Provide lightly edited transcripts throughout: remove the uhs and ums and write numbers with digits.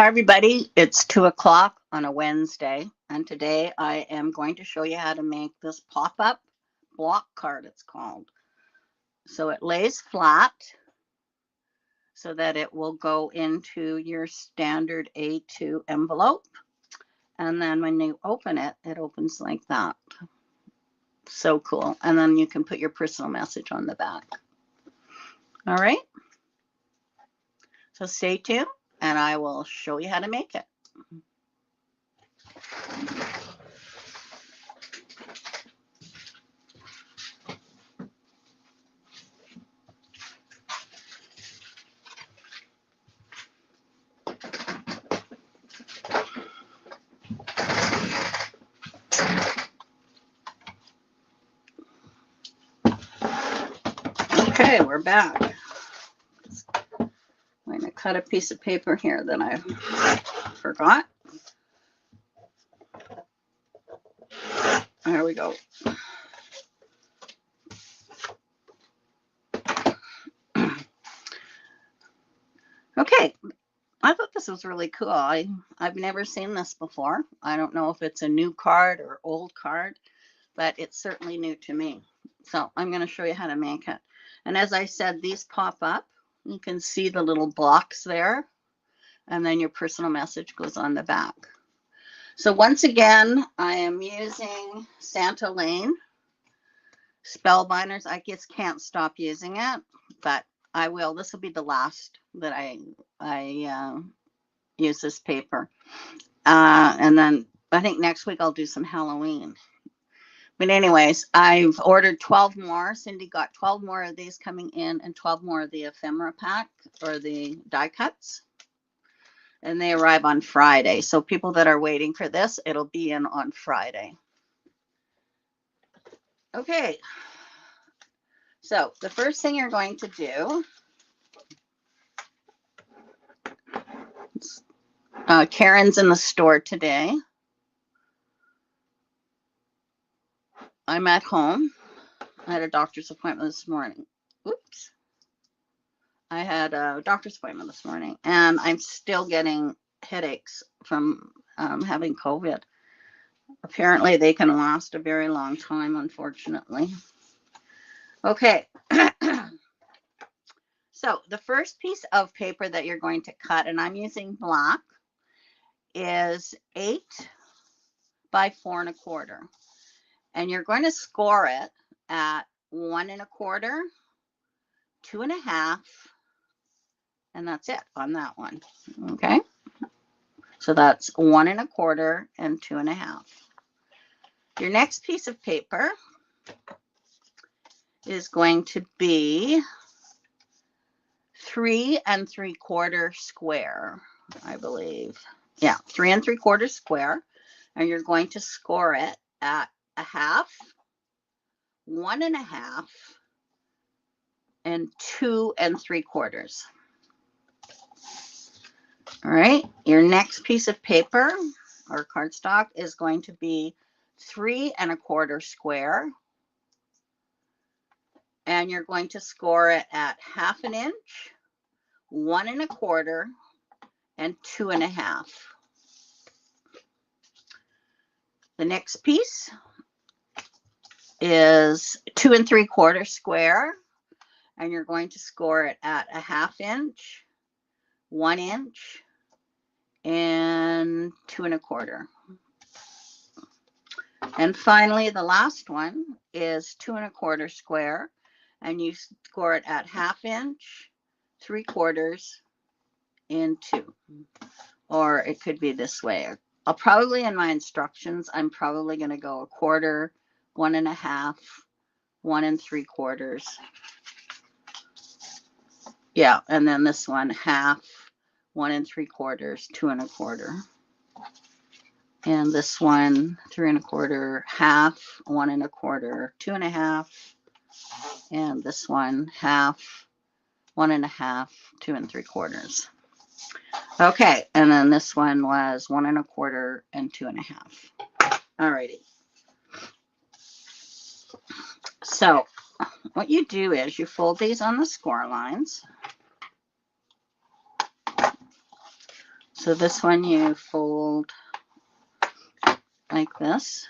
Hi, everybody. It's 2 o'clock on a Wednesday, and today I am going to show you how to make this pop-up block card, it's called. So it lays flat so that it will go into your standard A2 envelope. And then when you open it, it opens like that. So cool. And then you can put your personal message on the back. All right. So stay tuned, and I will show you how to make it. Okay, we're back. I'm going to cut a piece of paper here that I forgot. There we go. Okay, I thought this was really cool. I've never seen this before. I don't know if it's a new card or old card, but it's certainly new to me. So I'm going to show you how to make it. And as I said, these pop up. You can see the little blocks there, and then your personal message goes on the back. So once again, I am using Santa Lane Spellbinders. I just can't stop using it, but I will. This will be the last that I use this paper. And then I think next week I'll do some Halloween. But anyways, I've ordered 12 more. Cindy got 12 more of these coming in and 12 more of the ephemera pack or the die cuts. And they arrive on Friday. So people that are waiting for this, it'll be in on Friday. Okay. So the first thing you're going to do, Karen's in the store today. I'm at home. I had a doctor's appointment this morning. Oops. I had a doctor's appointment this morning, and I'm still getting headaches from having COVID. Apparently, they can last a very long time, unfortunately. Okay. So the first piece of paper that you're going to cut, and I'm using black, is 8 by 4 1/4. And you're going to score it at 1 1/4, 2 1/2, and that's it on that one. Okay. So that's 1 1/4 and 2 1/2. Your next piece of paper is going to be 3 3/4 square, I believe. Yeah, 3 3/4 square. And you're going to score it at 1/2, 1 1/2, and 2 3/4. All right, your next piece of paper or cardstock is going to be 3 1/4 square. And you're going to score it at 1/2 inch, 1 1/4, and 2 1/2. The next piece is 2 3/4 square, and you're going to score it at 1/2 inch, 1 inch, and 2 1/4. And finally, the last one is 2 1/4 square, and you score it at 1/2 inch, 3/4, and 2. Or it could be this way. I'll probably, in my instructions, I'm probably going to go 1/4, 1 1/2, 1 3/4. Yeah, and then this one, 1/2, 1 3/4, 2 1/4. And this one, 3 1/4, 1/2, 1 1/4, 2 1/2. And this one, 1/2, 1 1/2, 2 3/4. Okay, and then this one was 1 1/4 and 2 1/2. All righty. So what you do is you fold these on the score lines. So this one you fold like this.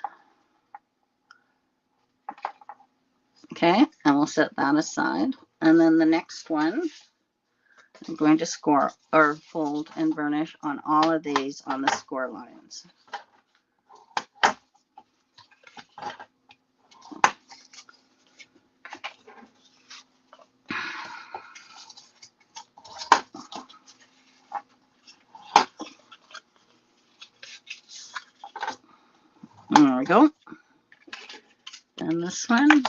Okay, and we'll set that aside. And then the next one, I'm going to score or fold and burnish on all of these on the score lines. There we go. And this one.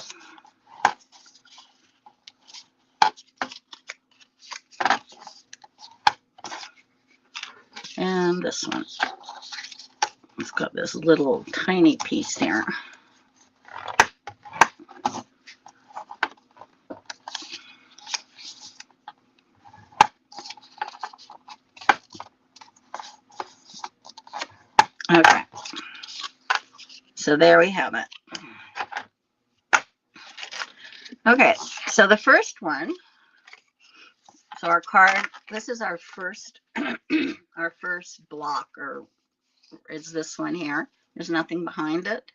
And this one. It's got this little tiny piece here. Okay. So there we have it. Okay, so the first one, so our card, this is our first our first block, or is this one here. There's nothing behind it.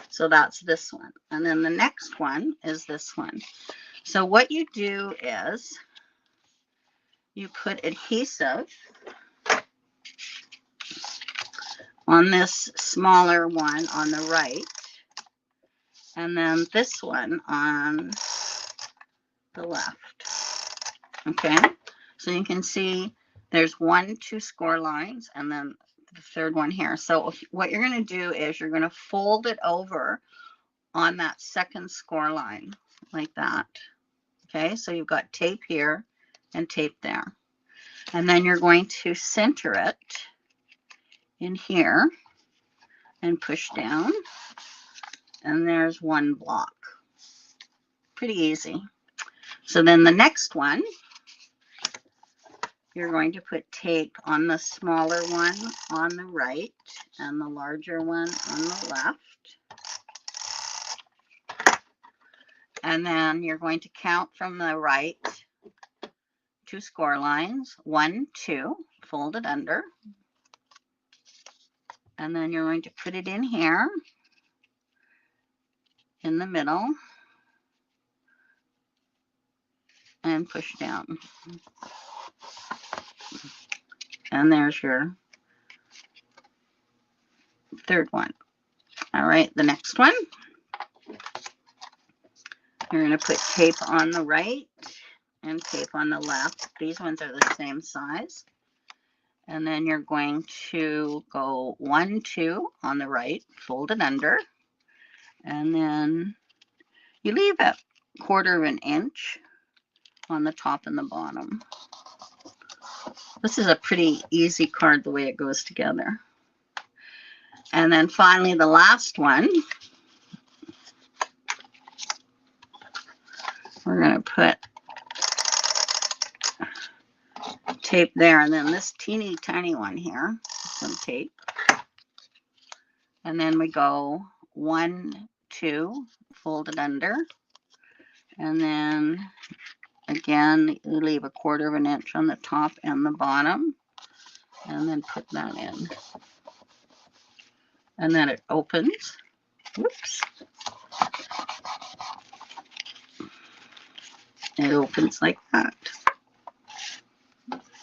So that's this one. And then the next one is this one. So what you do is you put adhesive on this smaller one on the right, and then this one on the left. Okay, so you can see there's 2 score lines, and then the third one here. So what you're going to do is you're going to fold it over on that second score line like that. Okay, so you've got tape here and tape there. And then you're going to center it in here and push down. And there's one block. Pretty easy. So then the next one, you're going to put tape on the smaller one on the right and the larger one on the left. And then you're going to count from the right 2 score lines, 1, 2, fold it under. And then you're going to put it in here in the middle and push down. And there's your third one. All right, the next one. You're going to put tape on the right and tape on the left. These ones are the same size. And then you're going to go 1, 2 on the right, fold it under, and then you leave a 1/4 inch on the top and the bottom. This is a pretty easy card the way it goes together. And then finally the last one, we're going to put tape there, and then this teeny tiny one here, some tape. And then we go 1, 2, fold it under, and then again you leave a 1/4 inch on the top and the bottom, and then put that in. And then it opens. Whoops. It opens like that.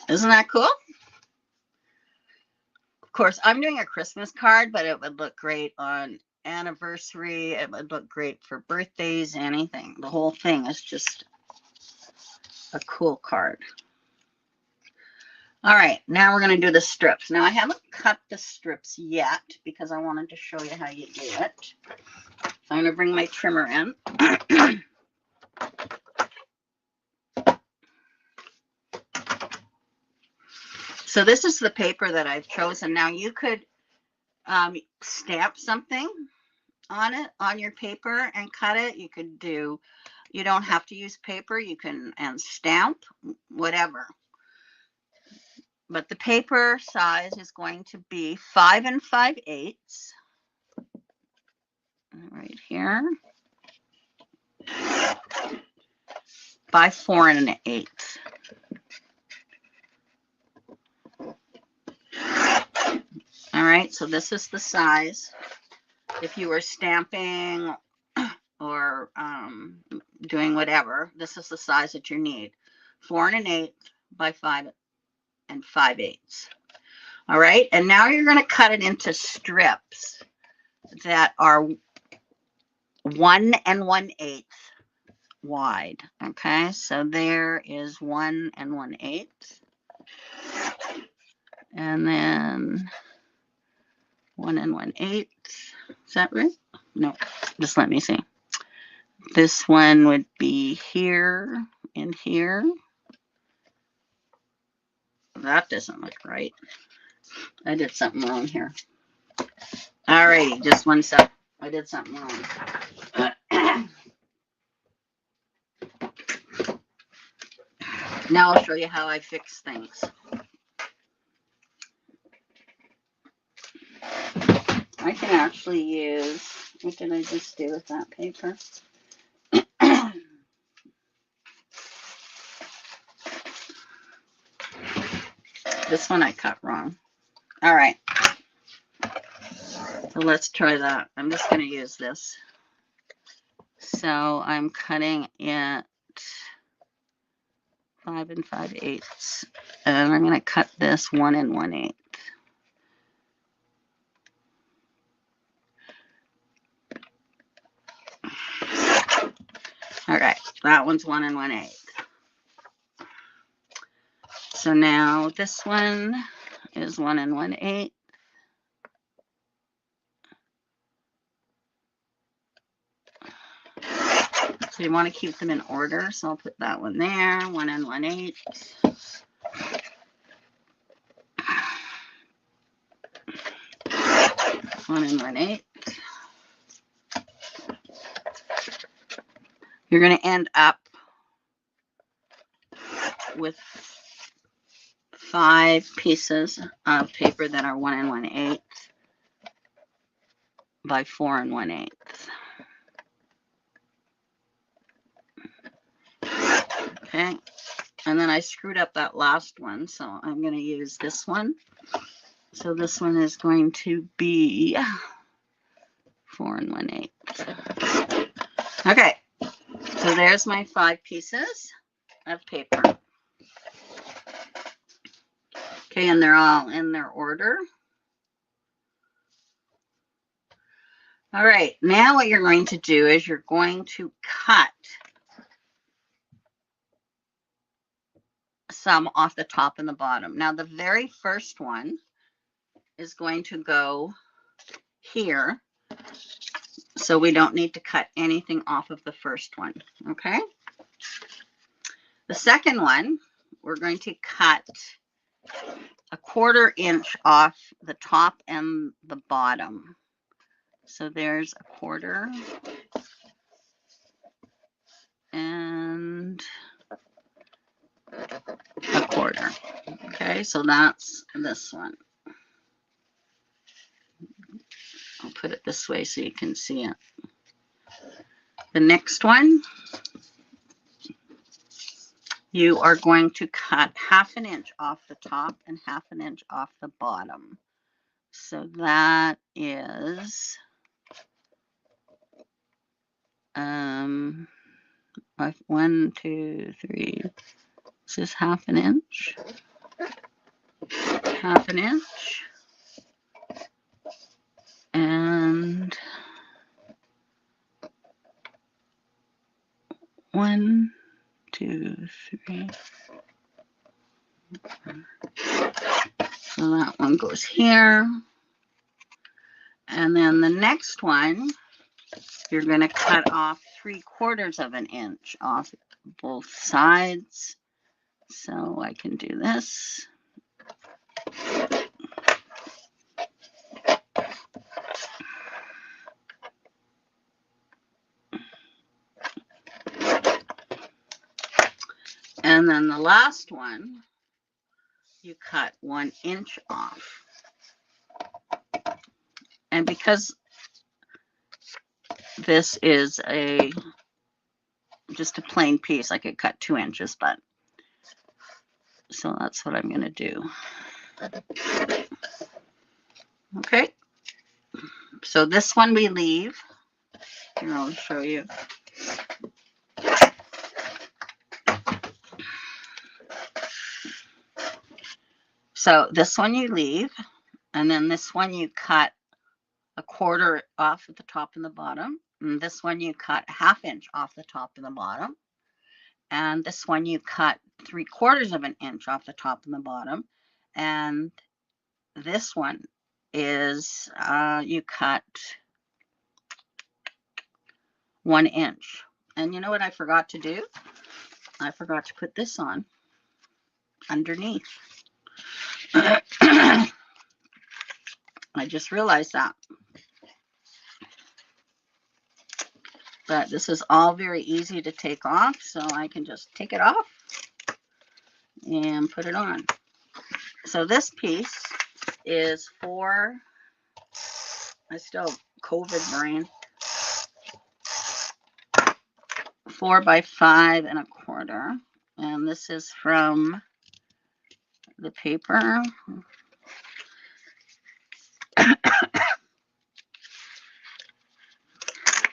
Isn't that cool? Of course, I'm doing a Christmas card, but it would look great on anniversary. It would look great for birthdays, anything. The whole thing is just a cool card. All right, now we're going to do the strips. Now I haven't cut the strips yet because I wanted to show you how you do it. So I'm going to bring my trimmer in. So this is the paper that I've chosen. Now you could stamp something on it, on your paper, and cut it. You could do, you don't have to use paper. You can and stamp, whatever. But the paper size is going to be 5 5/8 right here by 4 1/8. All right, so this is the size. If you were stamping or doing whatever, this is the size that you need. 4 1/8 by 5 5/8. All right, and now you're going to cut it into strips that are 1 1/8 wide. Okay, so there is 1 1/8, and then 1 1/8. Is that right? No, just let me see. This one would be here and here. That doesn't look right. I did something wrong here. All right, just one sec. I did something wrong. Now I'll show you how I fix things. I can actually use, what did I just do with that paper? This one I cut wrong. All right. So let's try that. I'm just going to use this. So I'm cutting it 5 5/8, and I'm going to cut this 1 1/8. All right, that one's 1 1/8. So now this one is 1 1/8. So you want to keep them in order. So I'll put that one there, 1 1/8. 1 1/8. You're going to end up with 5 pieces of paper that are 1 1/8 by 4 1/8. Okay, and then I screwed up that last one, so I'm going to use this one. So this one is going to be 4 1/8. Okay, so there's my 5 pieces of paper. Okay, and they're all in their order. All right, now what you're going to do is you're going to cut some off the top and the bottom. Now, the very first one is going to go here, so we don't need to cut anything off of the first one, okay? The second one, we're going to cut 1/4 inch off the top and the bottom. So there's 1/4 and 1/4. Okay, so that's this one. I'll put it this way so you can see it. The next one, you are going to cut 1/2 inch off the top and 1/2 inch off the bottom. So that is 1, 2, 3. This is 1/2 inch. 1/2 inch. And 1, 2, 3. So that one goes here. And then the next one, you're going to cut off 3/4 of an inch off both sides. So I can do this. And then the last one, you cut 1 inch off. And because this is just a plain piece, I could cut 2 inches, but so that's what I'm going to do. Okay, so this one we leave. Here, I'll show you. So this one you leave, and then this one you cut a quarter off at the top and the bottom. And this one you cut a ½ inch off the top and the bottom. And this one you cut 3/4 of an inch off the top and the bottom. And this one is you cut 1 inch. And you know what I forgot to do? I forgot to put this on underneath. I just realized that. But this is all very easy to take off, so I can just take it off and put it on. So this piece is for, I still have COVID brain, 4 by 5 1/4. And this is from the paper.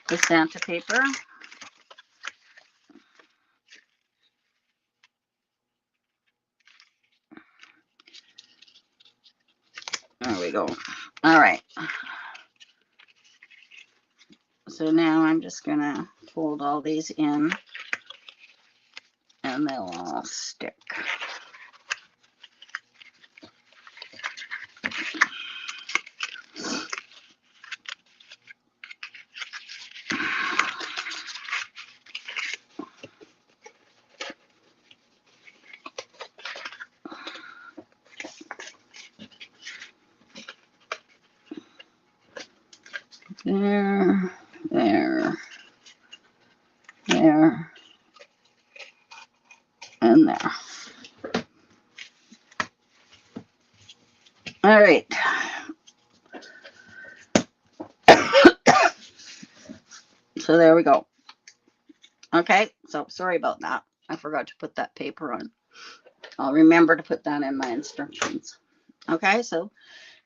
The Santa paper. There we go. All right. So now I'm just going to fold all these in and they'll all stick. There, there, there, and there. All right. So there we go. Okay, so sorry about that. I forgot to put that paper on. I'll remember to put that in my instructions. Okay, so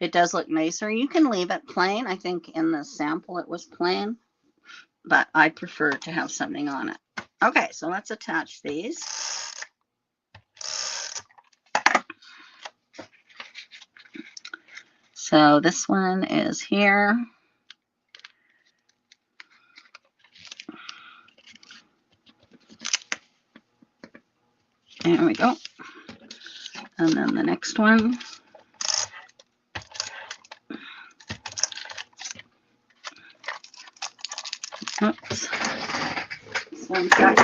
it does look nicer. You can leave it plain. I think in the sample it was plain, but I prefer to have something on it. Okay, so let's attach these. So this one is here. There we go. And then the next one. Oops. This one's got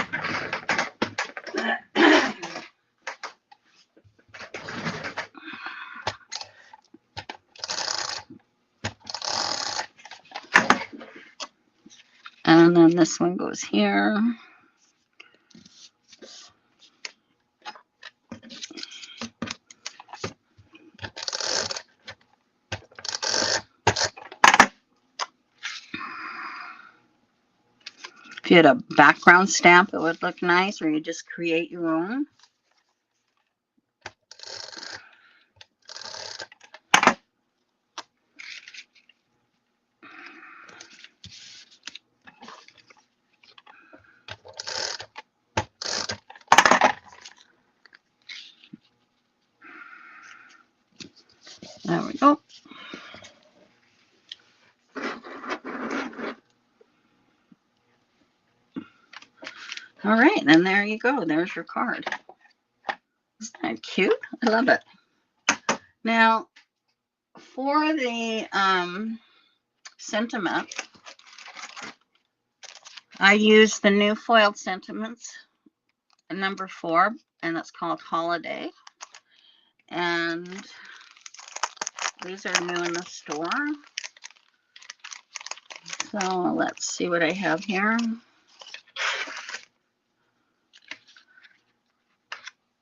and then this one goes here. If you had a background stamp, it would look nice, or you just create your own. There we go. All right, and there you go. There's your card. Isn't that cute? I love it. Now, for the sentiment, I use the new foiled sentiments, number 4, and it's called Holiday. And these are new in the store. So let's see what I have here.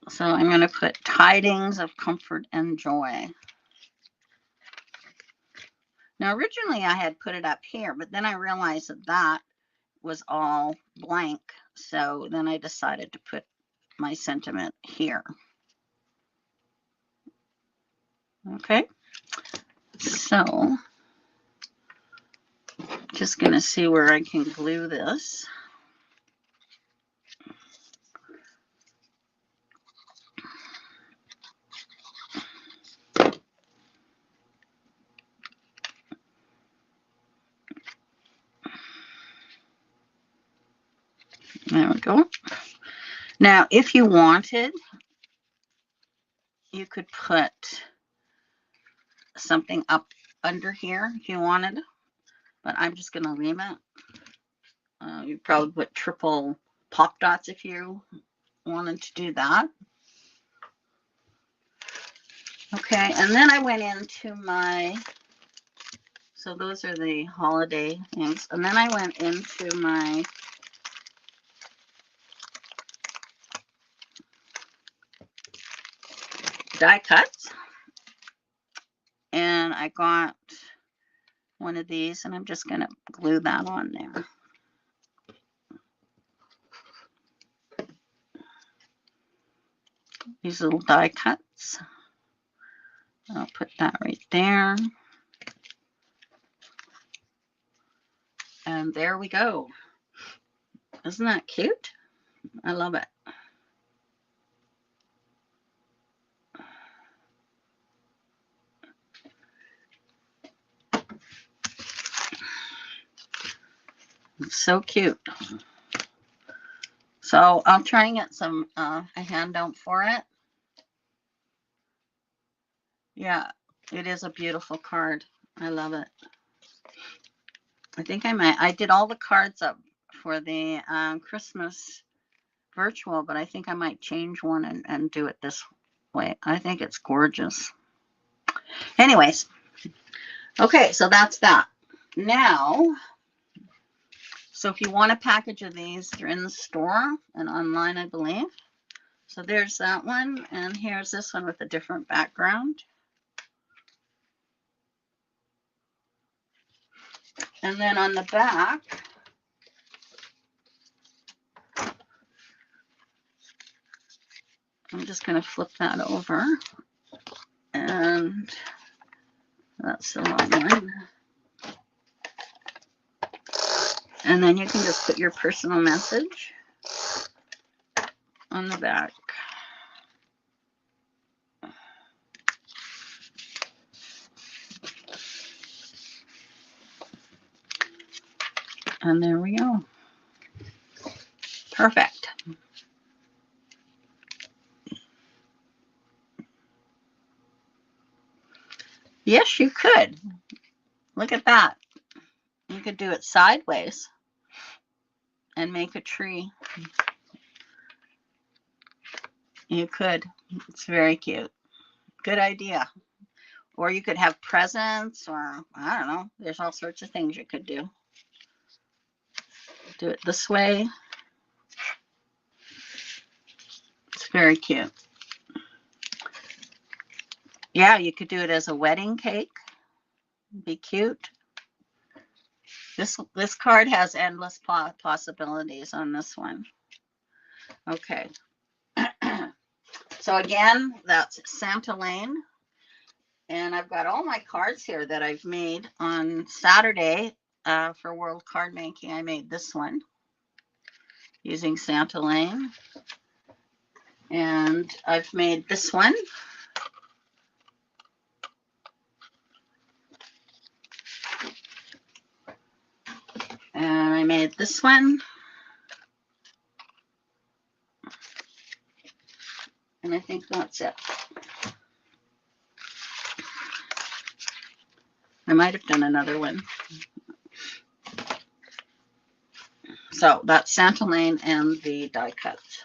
So I'm going to put tidings of comfort and joy. Now, originally I had put it up here, but then I realized that that was all blank. So then I decided to put my sentiment here. Okay. So, just going to see where I can glue this. There we go. Now, if you wanted, you could put something up under here if you wanted, but I'm just going to leave it. You'd probably put triple pop dots if you wanted to do that. Okay, and then I went into my, so those are the holiday things, and then I went into my die cuts, and I got one of these, and I'm just going to glue that on there. These little die cuts. I'll put that right there. And there we go. Isn't that cute? I love it. It's so cute. So I'll try and get some a handout for it. Yeah, it is a beautiful card. I love it. I think I did all the cards up for the Christmas virtual, but I think I might change one and do it this way. I think it's gorgeous. Anyways, okay, so that's that. Now, so if you want a package of these, they're in the store and online, I believe. So there's that one, and here's this one with a different background. And then on the back, I'm just going to flip that over. And that's the wrong one. And then you can just put your personal message on the back. And there we go. Perfect. Yes, you could. Look at that. You could do it sideways and make a tree. You could. It's very cute. Good idea. Or you could have presents, or I don't know. There's all sorts of things you could do. Do it this way. It's very cute. Yeah, you could do it as a wedding cake. Be cute. This card has endless possibilities on this one. Okay. So again, that's Santa Lane. And I've got all my cards here that I've made on Saturday for World Card Making. I made this one using Santa Lane. And I've made this one. And I made this one. And I think that's it. I might have done another one. So that's Santa Lane and the die cuts.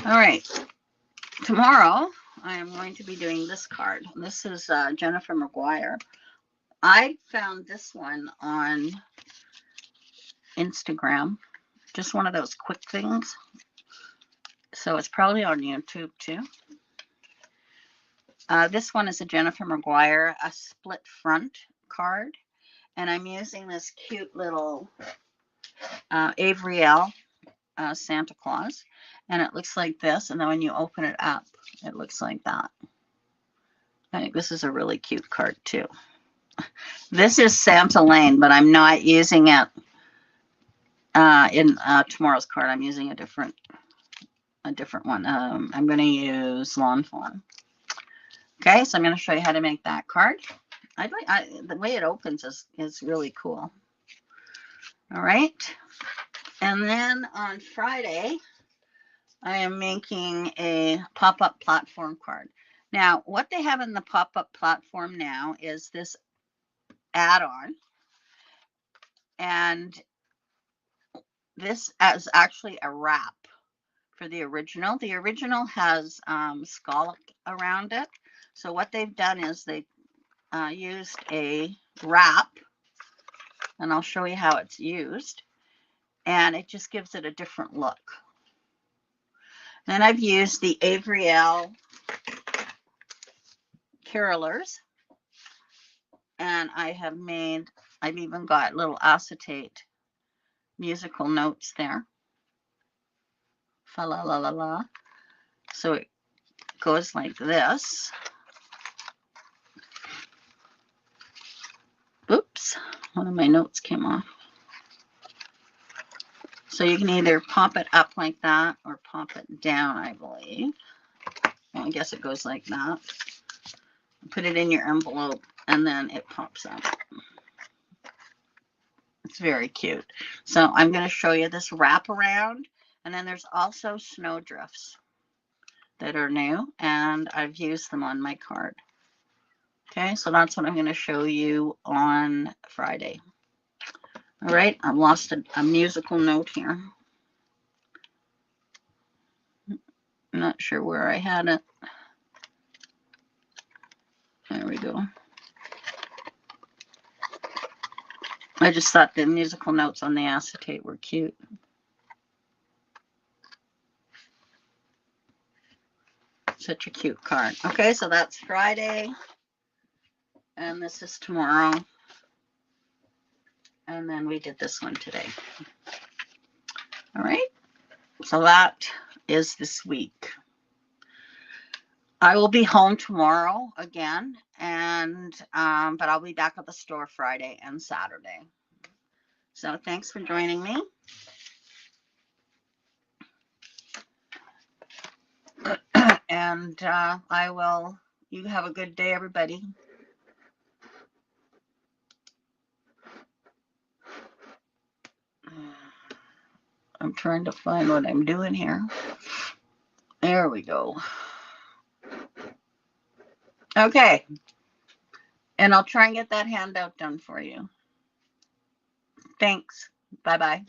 All right. Tomorrow, I am going to be doing this card. This is Jennifer McGuire. I found this one on Instagram. Just one of those quick things. So it's probably on YouTube too. This one is a Jennifer McGuire, a split front card. And I'm using this cute little Avriel Santa Claus. And it looks like this. And then when you open it up, it looks like that. I think this is a really cute card too. This is Santa Lane, but I'm not using it in tomorrow's card. I'm using a different one. I'm going to use Lawn Fawn. Okay, so I'm going to show you how to make that card. The way it opens is really cool. All right, and then on Friday, I am making a pop-up platform card. Now, what they have in the pop-up platform now is this add-on, and this is actually a wrap for the original. The original has scallop around it. So what they've done is they used a wrap, and I'll show you how it's used, and it just gives it a different look. Then I've used the Avriel carolers, and I've even got little acetate musical notes there. Fa la la la la. So it goes like this. Oops, one of my notes came off. So you can either pop it up like that or pop it down, I believe. Well, I guess it goes like that. Put it in your envelope and then it pops up. It's very cute. So I'm going to show you this wraparound, and then there's also snowdrifts that are new, and I've used them on my card. Okay, so that's what I'm going to show you on Friday. All right, I've lost a musical note here. I'm not sure where I had it. There we go. I just thought the musical notes on the acetate were cute. Such a cute card. Okay, so that's Friday. And this is tomorrow. And then we did this one today. All right, so that is this week. I will be home tomorrow again, and but I'll be back at the store Friday and Saturday. So thanks for joining me. And you have a good day, everybody. I'm trying to find what I'm doing here. There we go. Okay. And I'll try and get that handout done for you. Thanks. Bye-bye.